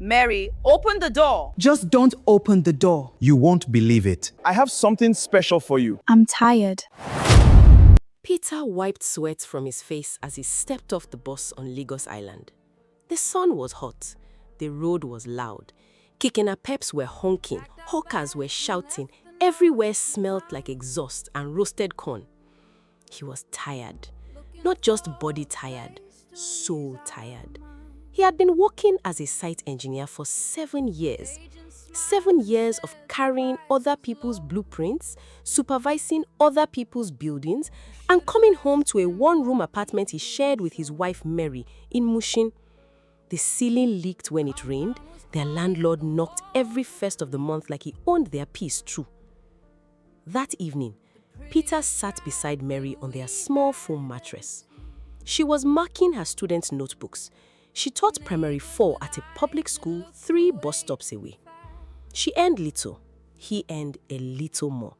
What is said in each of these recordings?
Mary, open the door. Just don't open the door. You won't believe it. I have something special for you. I'm tired. Peter wiped sweat from his face as he stepped off the bus on Lagos Island. The sun was hot. The road was loud. Kicking-a-peps were honking. Hawkers were shouting. Everywhere smelled like exhaust and roasted corn. He was tired. Not just body tired, soul tired. He had been working as a site engineer for 7 years. 7 years of carrying other people's blueprints, supervising other people's buildings, and coming home to a one-room apartment he shared with his wife Mary in Mushin. The ceiling leaked when it rained. Their landlord knocked every first of the month like he owned their peace too. That evening, Peter sat beside Mary on their small foam mattress. She was marking her students' notebooks. She taught primary 4 at a public school 3 bus stops away. She earned little. He earned a little more.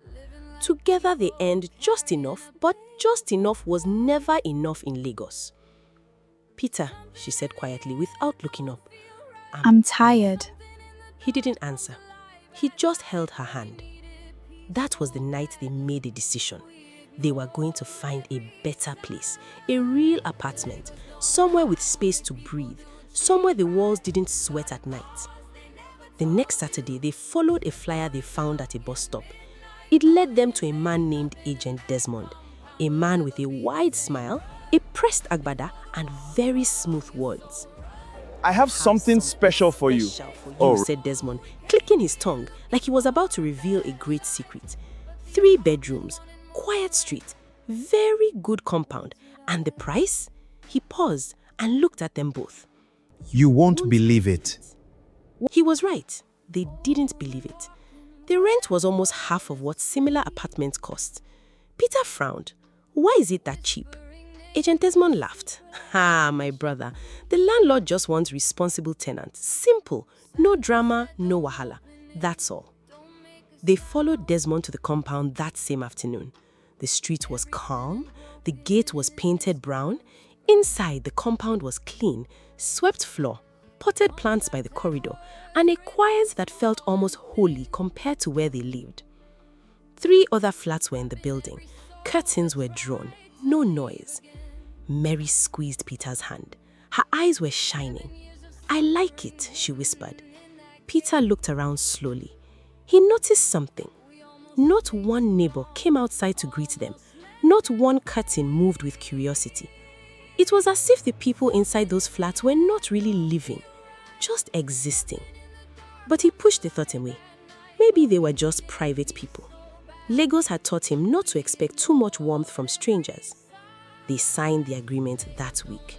Together they earned just enough, but just enough was never enough in Lagos. "Peter," she said quietly without looking up. I'm tired. He didn't answer. He just held her hand. That was the night they made a decision. They were going to find a better place, a real apartment, somewhere with space to breathe, somewhere the walls didn't sweat at night. The next Saturday, they followed a flyer they found at a bus stop. It led them to a man named Agent Desmond, a man with a wide smile, a pressed agbada, and very smooth words. I have something special for you. Said Desmond, clicking his tongue like he was about to reveal a great secret. 3 bedrooms, quiet street, very good compound. And the price? He paused and looked at them both. You won't believe it. He was right. They didn't believe it. The rent was almost half of what similar apartments cost. Peter frowned. Why is it that cheap? Agent Desmond laughed. My brother, the landlord just wants responsible tenants. Simple. No drama, no wahala. That's all. They followed Desmond to the compound that same afternoon. The street was calm. The gate was painted brown. Inside, the compound was clean, swept floor, potted plants by the corridor, and a quiet that felt almost holy compared to where they lived. 3 other flats were in the building. Curtains were drawn. No noise. Mary squeezed Peter's hand. Her eyes were shining. "I like it," she whispered. Peter looked around slowly. He noticed something. Not one neighbor came outside to greet them. Not one curtain moved with curiosity. It was as if the people inside those flats were not really living, just existing. But he pushed the thought away. Maybe they were just private people. Lagos had taught him not to expect too much warmth from strangers. They signed the agreement that week.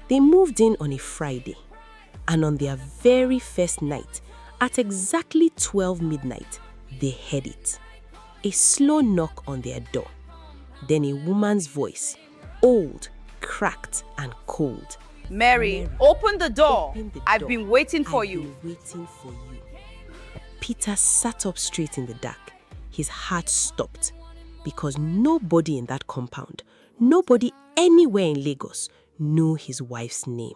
They moved in on a Friday. And on their very first night, at exactly 12 midnight, they heard it. A slow knock on their door. Then a woman's voice, old, cracked, and cold. Mary, open the door. Open the I've door. been waiting for you. I've been waiting for you. Peter sat up straight in the dark. His heart stopped because nobody in that compound, nobody anywhere in Lagos knew his wife's name.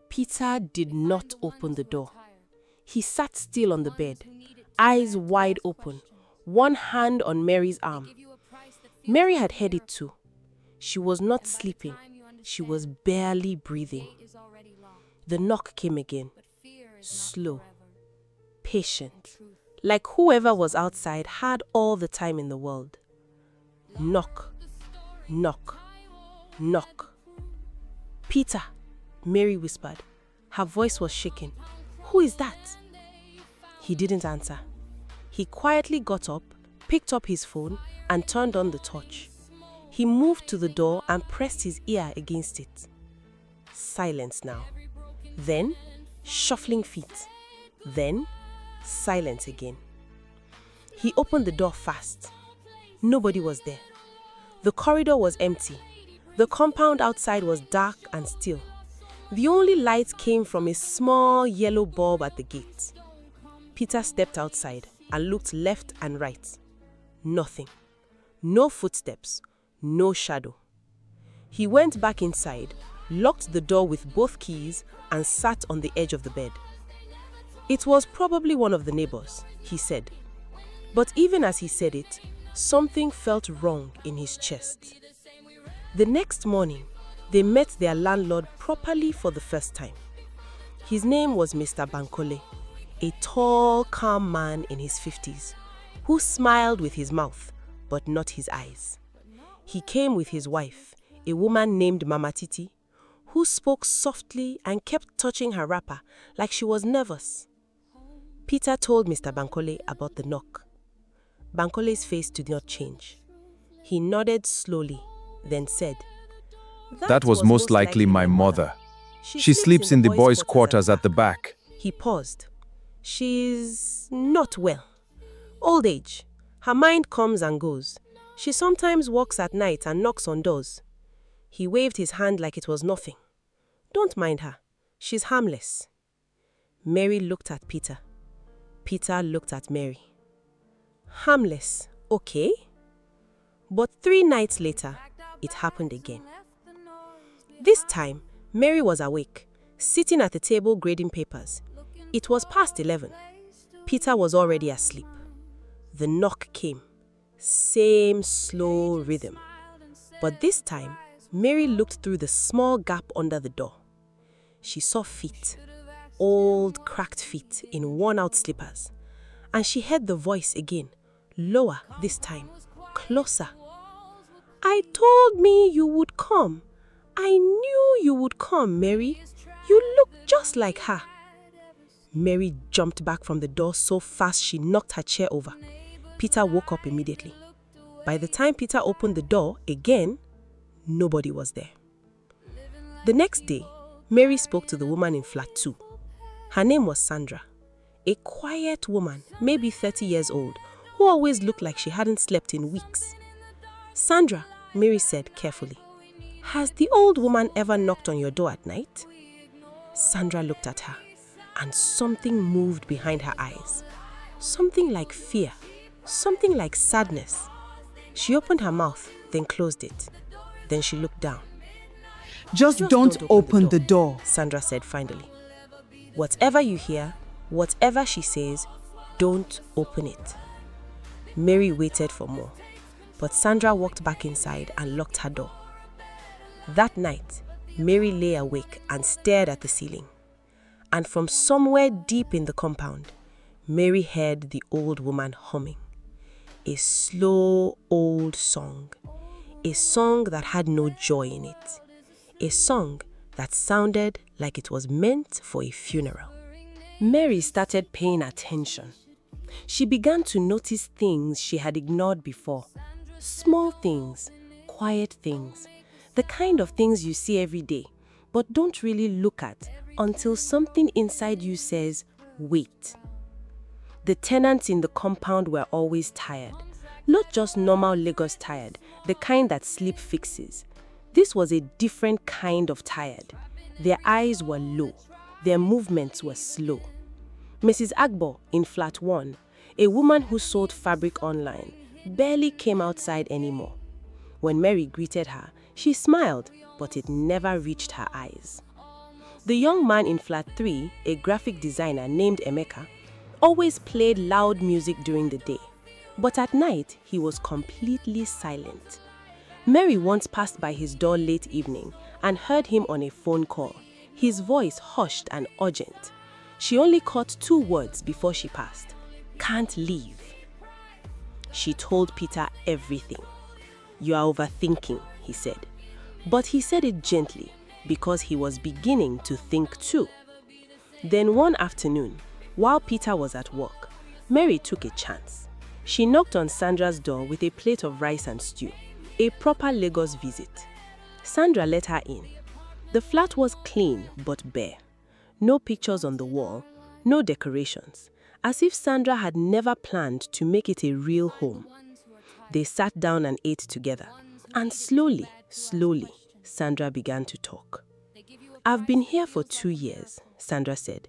Peter did not open the door. He sat still on the bed, eyes wide open, one hand on Mary's arm. Mary had heard it too. She was not sleeping. She was barely breathing. The knock came again, slow, patient, like whoever was outside had all the time in the world. Knock, knock, knock. "Peter," Mary whispered. Her voice was shaking. "Who is that?" He didn't answer. He quietly got up, picked up his phone, and turned on the torch. He moved to the door and pressed his ear against it. Silence now. Then, shuffling feet. Then, silence again. He opened the door fast. Nobody was there. The corridor was empty. The compound outside was dark and still. The only light came from a small yellow bulb at the gate. Peter stepped outside and looked left and right. Nothing. No footsteps. No shadow. He went back inside, locked the door with both keys, and sat on the edge of the bed. It was probably one of the neighbors, he said. But even as he said it, something felt wrong in his chest. The next morning, they met their landlord properly for the first time. His name was Mr. Bankole, a tall, calm man in his 50s, who smiled with his mouth, but not his eyes. He came with his wife, a woman named Mama Titi, who spoke softly and kept touching her wrapper like she was nervous. Peter told Mr. Bankole about the knock. Bankole's face did not change. He nodded slowly, then said, That was most likely my mother. She sleeps in the boys' quarters at the back. He paused. She's not well. Old age. Her mind comes and goes. She sometimes walks at night and knocks on doors. He waved his hand like it was nothing. Don't mind her. She's harmless. Mary looked at Peter. Peter looked at Mary. Harmless, okay. But 3 nights later, it happened again. This time, Mary was awake, sitting at the table grading papers. It was past 11. Peter was already asleep. The knock came. Same slow rhythm. But this time, Mary looked through the small gap under the door. She saw feet, old cracked feet in worn-out slippers. And she heard the voice again, lower this time, closer. I told me you would come. I knew you would come, Mary. You look just like her. Mary jumped back from the door so fast she knocked her chair over. Peter woke up immediately. By the time Peter opened the door again, nobody was there. The next day, Mary spoke to the woman in flat 2. Her name was Sandra, a quiet woman, maybe 30 years old, who always looked like she hadn't slept in weeks. Sandra, Mary said carefully, has the old woman ever knocked on your door at night? Sandra looked at her, and something moved behind her eyes. Something like fear, something like sadness. She opened her mouth, then closed it. Then she looked down. Just don't open the door, Sandra said finally. Whatever you hear, whatever she says, don't open it. Mary waited for more, but Sandra walked back inside and locked her door. That night, Mary lay awake and stared at the ceiling. And from somewhere deep in the compound, Mary heard the old woman humming. A slow old song. A song that had no joy in it. A song that sounded like it was meant for a funeral. Mary started paying attention. She began to notice things she had ignored before. Small things, quiet things, the kind of things you see every day, but don't really look at until something inside you says, wait. The tenants in the compound were always tired. Not just normal Lagos tired, the kind that sleep fixes. This was a different kind of tired. Their eyes were low. Their movements were slow. Mrs. Agbo in flat 1, a woman who sold fabric online, barely came outside anymore. When Mary greeted her, she smiled, but it never reached her eyes. The young man in flat 3, a graphic designer named Emeka, always played loud music during the day, but at night he was completely silent. Mary once passed by his door late evening and heard him on a phone call, his voice hushed and urgent. She only caught 2 words before she passed. Can't leave. She told Peter everything. You are overthinking, he said. But he said it gently because he was beginning to think too. Then one afternoon, while Peter was at work, Mary took a chance. She knocked on Sandra's door with a plate of rice and stew, a proper Lagos visit. Sandra let her in. The flat was clean but bare. No pictures on the wall, no decorations, as if Sandra had never planned to make it a real home. They sat down and ate together, and slowly, Sandra began to talk. I've been here for 2 years, Sandra said.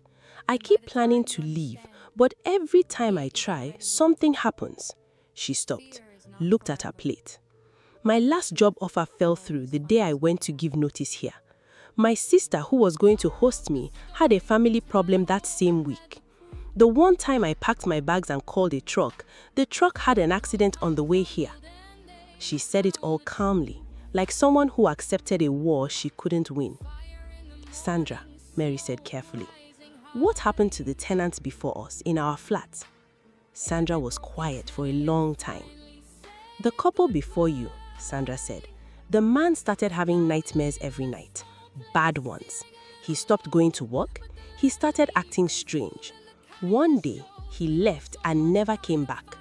I keep planning to leave, but every time I try, something happens. She stopped, looked at her plate. My last job offer fell through the day I went to give notice here. My sister, who was going to host me, had a family problem that same week. The one time I packed my bags and called a truck, the truck had an accident on the way here. She said it all calmly, like someone who accepted a war she couldn't win. Sandra, Mary said carefully, what happened to the tenants before us in our flat? Sandra was quiet for a long time. The couple before you, Sandra said, the man started having nightmares every night, bad ones. He stopped going to work. He started acting strange. One day, he left and never came back.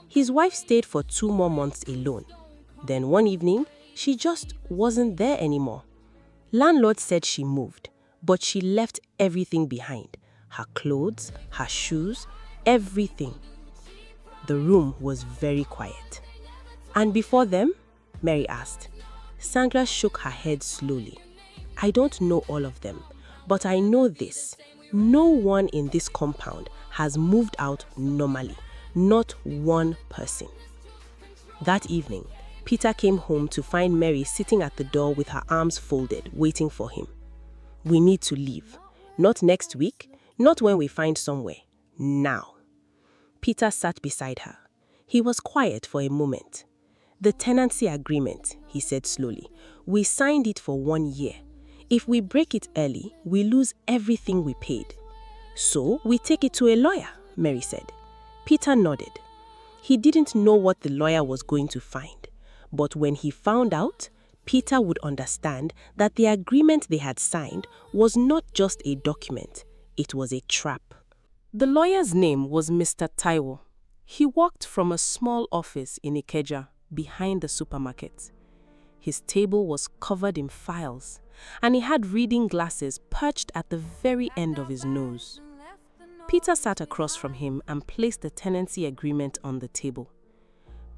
His wife stayed for 2 more months alone. Then one evening, she just wasn't there anymore. Landlord said she moved, but she left everything behind. Her clothes, her shoes, everything. The room was very quiet. And before them? Mary asked. Sandra shook her head slowly. I don't know all of them, but I know this. No one in this compound has moved out normally. Not one person. That evening, Peter came home to find Mary sitting at the door with her arms folded, waiting for him. We need to leave. Not next week, not when we find somewhere. Now. Peter sat beside her. He was quiet for a moment. The tenancy agreement, he said slowly. We signed it for 1 year. If we break it early, we lose everything we paid. So we take it to a lawyer, Mary said. Peter nodded. He didn't know what the lawyer was going to find. But when he found out, Peter would understand that the agreement they had signed was not just a document, it was a trap. The lawyer's name was Mr. Taiwo. He worked from a small office in Ikeja, behind the supermarket. His table was covered in files, and he had reading glasses perched at the very end of his nose. Peter sat across from him and placed the tenancy agreement on the table.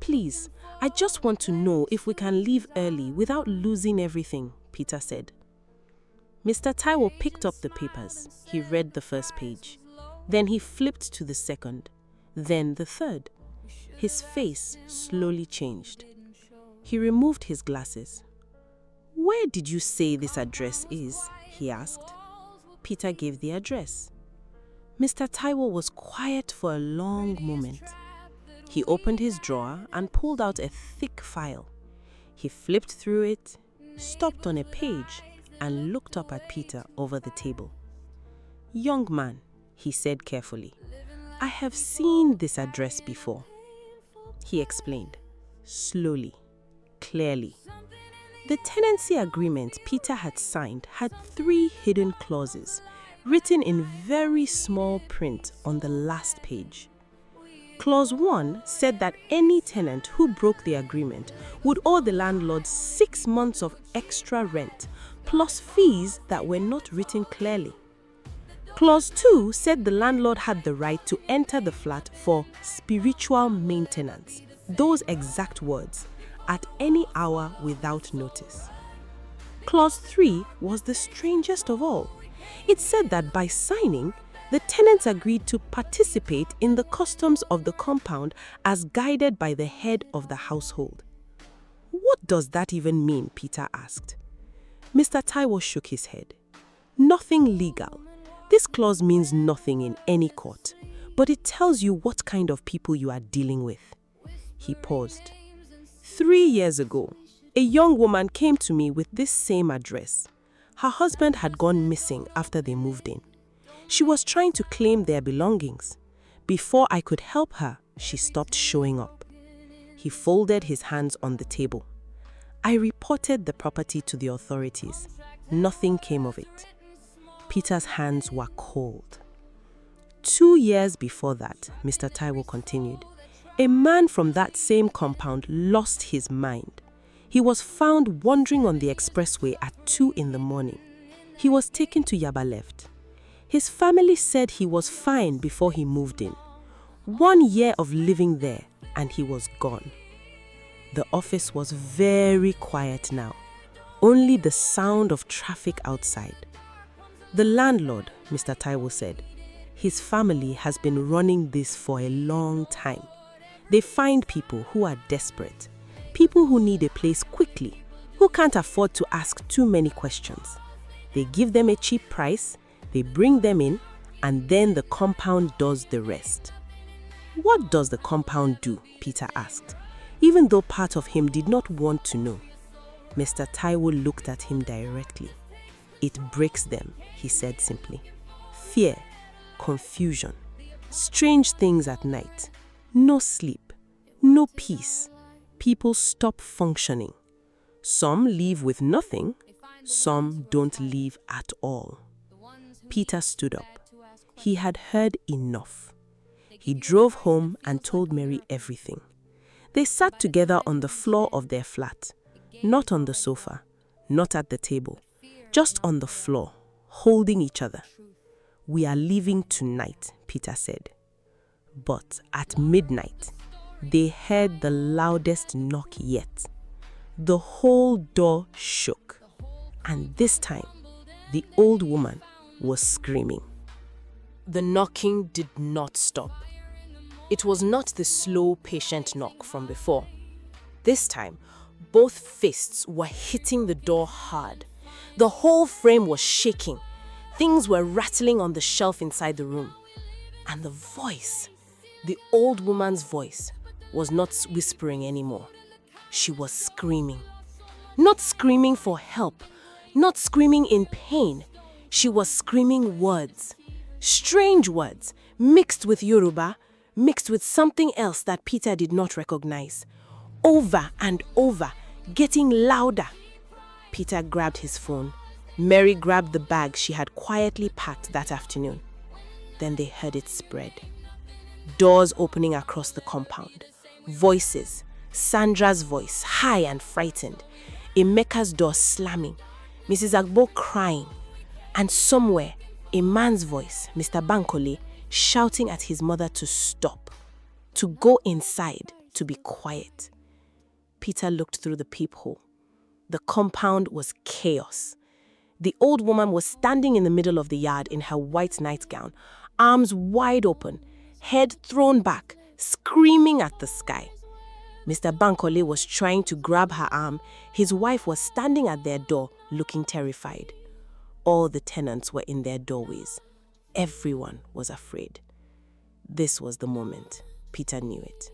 Please, I just want to know if we can leave early without losing everything, Peter said. Mr. Taiwo picked up the papers. He read the first page. Then he flipped to the second, then the third. His face slowly changed. He removed his glasses. Where did you say this address is? He asked. Peter gave the address. Mr. Taiwo was quiet for a long moment. He opened his drawer and pulled out a thick file. He flipped through it, stopped on a page, and looked up at Peter over the table. Young man, he said carefully, I have seen this address before. He explained, slowly, clearly. The tenancy agreement Peter had signed had 3 hidden clauses, written in very small print on the last page. Clause 1 said that any tenant who broke the agreement would owe the landlord 6 months of extra rent, plus fees that were not written clearly. Clause 2 said the landlord had the right to enter the flat for spiritual maintenance, those exact words, at any hour without notice. Clause 3 was the strangest of all. It said that by signing, the tenants agreed to participate in the customs of the compound as guided by the head of the household. What does that even mean? Peter asked. Mr. Taiwo shook his head. Nothing legal. This clause means nothing in any court, but it tells you what kind of people you are dealing with. He paused. 3 years ago, a young woman came to me with this same address. Her husband had gone missing after they moved in. She was trying to claim their belongings. Before I could help her, she stopped showing up. He folded his hands on the table. I reported the property to the authorities. Nothing came of it. Peter's hands were cold. 2 years before that, Mr. Taiwo continued, a man from that same compound lost his mind. He was found wandering on the expressway at 2 in the morning. He was taken to Yaba Left. His family said he was fine before he moved in. 1 year of living there, and he was gone. The office was very quiet now, only the sound of traffic outside. The landlord, Mr. Taiwo said, his family has been running this for a long time. They find people who are desperate, people who need a place quickly, who can't afford to ask too many questions. They give them a cheap price, they bring them in, and then the compound does the rest. What does the compound do? Peter asked, even though part of him did not want to know. Mr. Taiwo looked at him directly. It breaks them, he said simply. Fear, confusion, strange things at night, no sleep, no peace. People stop functioning. Some leave with nothing, some don't leave at all. Peter stood up. He had heard enough. He drove home and told Mary everything. They sat together on the floor of their flat, not on the sofa, not at the table, just on the floor, holding each other. We are leaving tonight, Peter said. But at midnight, they heard the loudest knock yet. The whole door shook, and this time, the old woman was screaming. The knocking did not stop. It was not the slow, patient knock from before. This time, both fists were hitting the door hard. The whole frame was shaking. Things were rattling on the shelf inside the room. And the voice, the old woman's voice, was not whispering anymore. She was screaming. Not screaming for help, not screaming in pain. She was screaming words. Strange words, mixed with Yoruba, mixed with something else that Peter did not recognize. Over and over, getting louder. Peter grabbed his phone. Mary grabbed the bag she had quietly packed that afternoon. Then they heard it spread. Doors opening across the compound. Voices. Sandra's voice, high and frightened. Emeka's door slamming. Mrs. Agbo crying. And somewhere, a man's voice, Mr. Bankole, shouting at his mother to stop, to go inside, to be quiet. Peter looked through the peephole. The compound was chaos. The old woman was standing in the middle of the yard in her white nightgown, arms wide open, head thrown back, screaming at the sky. Mr. Bankole was trying to grab her arm. His wife was standing at their door, looking terrified. All the tenants were in their doorways. Everyone was afraid. This was the moment. Peter knew it.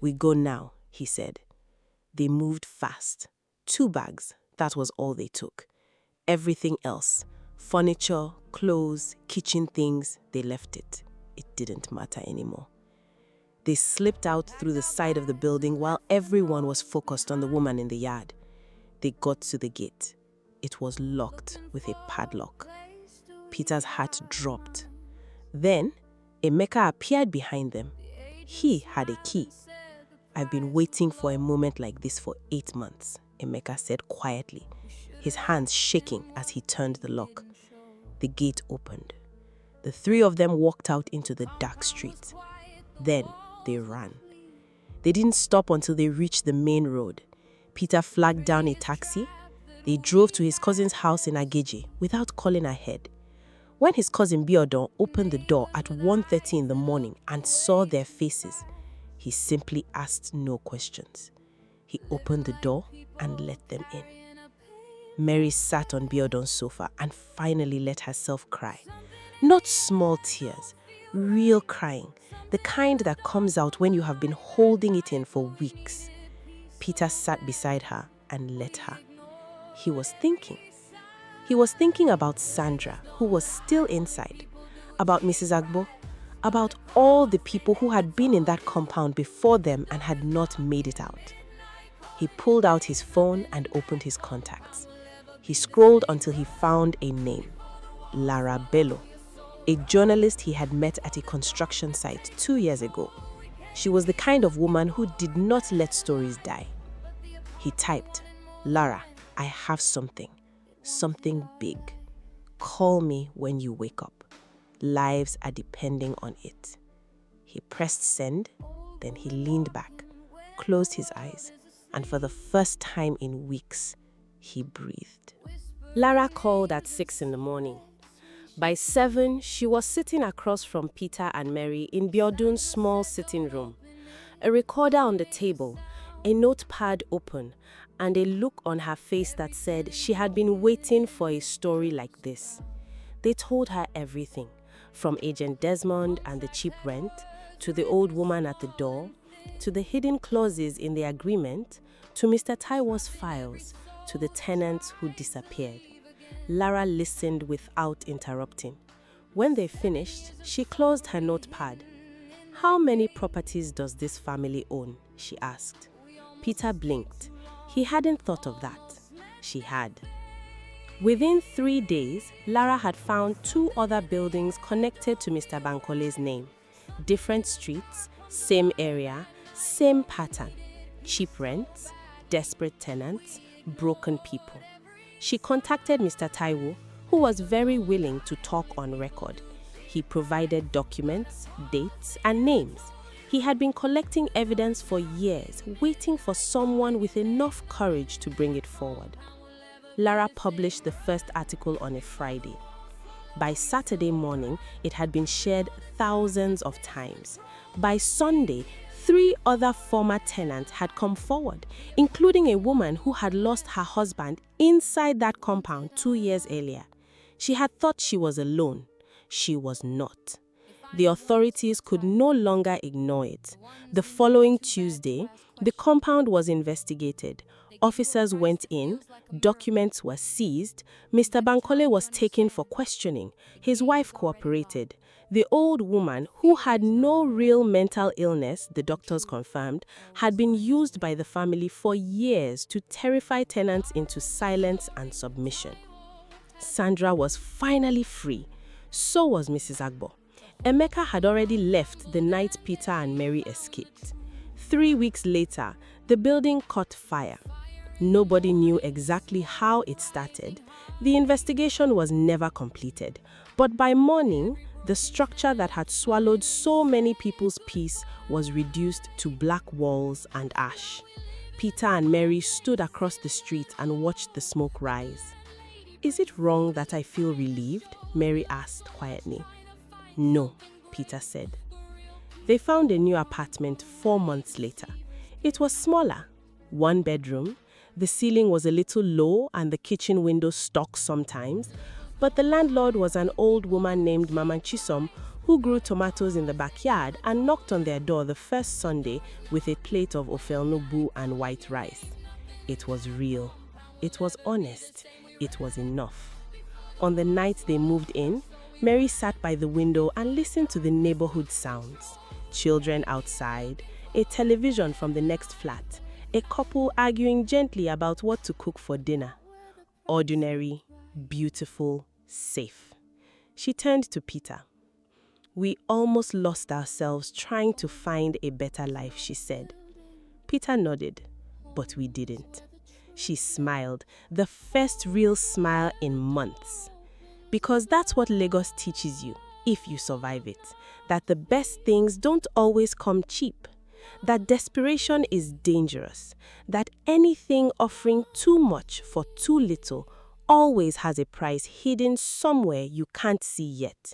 "We go now," he said. They moved fast. 2 bags, that was all they took. Everything else, furniture, clothes, kitchen things, they left it. It didn't matter anymore. They slipped out through the side of the building while everyone was focused on the woman in the yard. They got to the gate. It was locked with a padlock. Peter's heart dropped. Then, Emeka appeared behind them. He had a key. "I've been waiting for a moment like this for 8 months," Emeka said quietly, his hands shaking as he turned the lock. The gate opened. The 3 of them walked out into the dark street. Then they ran. They didn't stop until they reached the main road. Peter flagged down a taxi. They drove to his cousin's house in Ageji without calling ahead. When his cousin Biodun opened the door at 1:30 in the morning and saw their faces, he simply asked no questions. He opened the door and let them in. Mary sat on Biodun's sofa and finally let herself cry. Not small tears, real crying, the kind that comes out when you have been holding it in for weeks. Peter sat beside her and let her. He was thinking. He was thinking about Sandra, who was still inside, about Mrs. Agbo, about all the people who had been in that compound before them and had not made it out. He pulled out his phone and opened his contacts. He scrolled until he found a name, Lara Bello, a journalist he had met at a construction site 2 years ago. She was the kind of woman who did not let stories die. He typed, "Lara, I have something big. Call me when you wake up. Lives are depending on it." He pressed send, then he leaned back, closed his eyes, and for the first time in weeks, he breathed. Lara called at 6 in the morning. By 7, she was sitting across from Peter and Mary in Biodun's small sitting room. A recorder on the table, a notepad open, and a look on her face that said she had been waiting for a story like this. They told her everything, From Agent Desmond and the cheap rent, to the old woman at the door, to the hidden clauses in the agreement, to Mr. Taiwo's files, to the tenants who disappeared. Lara listened without interrupting. When they finished, she closed her notepad. "How many properties does this family own?" she asked. Peter blinked. He hadn't thought of that. She had. Within 3 days, Lara had found 2 other buildings connected to Mr. Bankole's name. Different streets, same area, same pattern. Cheap rents, desperate tenants, broken people. She contacted Mr. Taiwo, who was very willing to talk on record. He provided documents, dates, and names. He had been collecting evidence for years, waiting for someone with enough courage to bring it forward. Lara published the first article on a Friday. By Saturday morning, it had been shared thousands of times. By Sunday, 3 other former tenants had come forward, including a woman who had lost her husband inside that compound 2 years earlier. She had thought she was alone. She was not. The authorities could no longer ignore it. The following Tuesday, the compound was investigated. Officers went in, documents were seized, Mr. Bankole was taken for questioning. His wife cooperated. The old woman, who had no real mental illness, the doctors confirmed, had been used by the family for years to terrify tenants into silence and submission. Sandra was finally free. So was Mrs. Agbo. Emeka had already left the night Peter and Mary escaped. 3 weeks later, the building caught fire. Nobody knew exactly how it started. The investigation was never completed. But by morning, the structure that had swallowed so many people's peace was reduced to black walls and ash. Peter and Mary stood across the street and watched the smoke rise. "Is it wrong that I feel relieved?" Mary asked quietly. "No," Peter said. They found a new apartment 4 months later. It was smaller, 1 bedroom. The ceiling was a little low and the kitchen window stuck sometimes, but the landlord was an old woman named Mama Chisom who grew tomatoes in the backyard and knocked on their door the first Sunday with a plate of ofelnubu and white rice. It was real. It was honest. It was enough. On the night they moved in, Mary sat by the window and listened to the neighborhood sounds. Children outside, a television from the next flat, a couple arguing gently about what to cook for dinner. Ordinary, beautiful, safe. She turned to Peter. "We almost lost ourselves trying to find a better life," she said. Peter nodded, but we didn't. She smiled, the first real smile in months. Because that's what Lagos teaches you, if you survive it, that the best things don't always come cheap, that desperation is dangerous, that anything offering too much for too little always has a price hidden somewhere you can't see yet,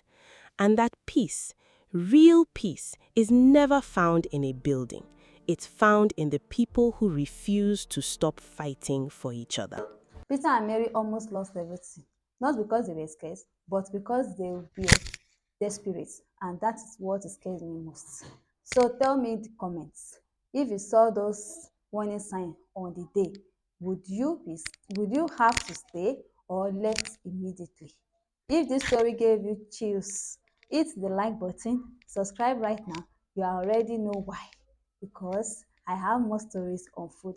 and that peace, real peace, is never found in a building. It's found in the people who refuse to stop fighting for each other. Peter and Mary almost lost everything, not because they were scared, but because they were desperate, and that is what scares me most. So tell me in the comments, if you saw those warning signs on the day, would you have to stay or left immediately? If this story gave you chills, hit the like button, subscribe right now. You already know why, because I have more stories on food.